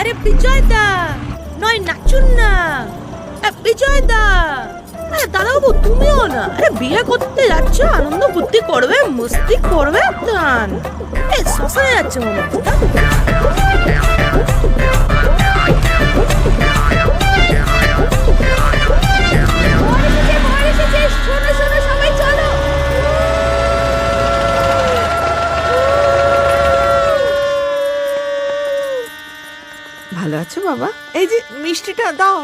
আরে বিজয় দা, নয় নাচুন না। বিজয় দা, আরে দাদাবাবু তুমিও না। আরে বিয়ে করতে যাচ্ছ, আনন্দ বুদ্ধি করবে, মস্তি করবে। দান এই শ্মশানে যাচ্ছে মনে হচ্ছে। ভালো আছো বাবা? এই যে মিষ্টিটা দাও।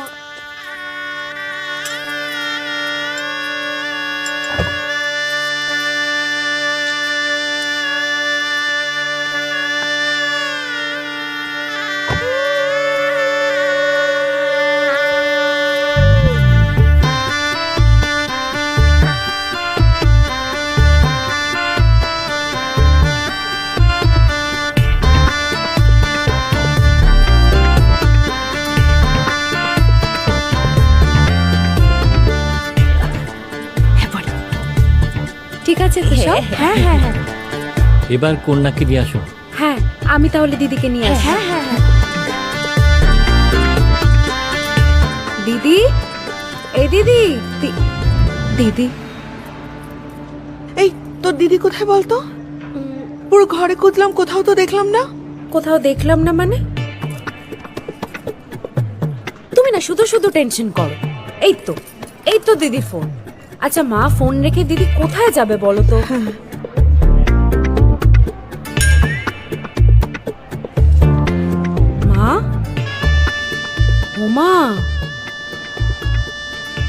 ঠিক আছে তো সব? হ্যাঁ হ্যাঁ হ্যাঁ এবার কন্যাকে নিয়ে আসো। হ্যাঁ আমি তাহলে দিদিকে নিয়ে আসি। হ্যাঁ হ্যাঁ হ্যাঁ দিদি, এই দিদি, দিদি। এই তোর দিদি কোথায় বলতো? পুরো ঘরে খুঁজলাম, কোথাও তো দেখলাম না। কোথাও দেখলাম না মানে? তুমি না শুধু শুধু টেনশন করো। এই তো দিদির ফোন। আচ্ছা মা ফোন রেখে দিদি কোথায় যাবে বলো তো? মা, ও মা,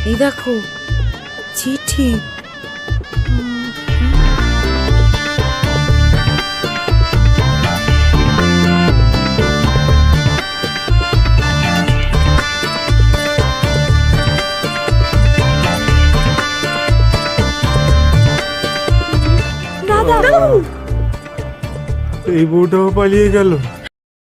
এই দেখো চিঠি। এই বউটাও পালিয়ে গেল।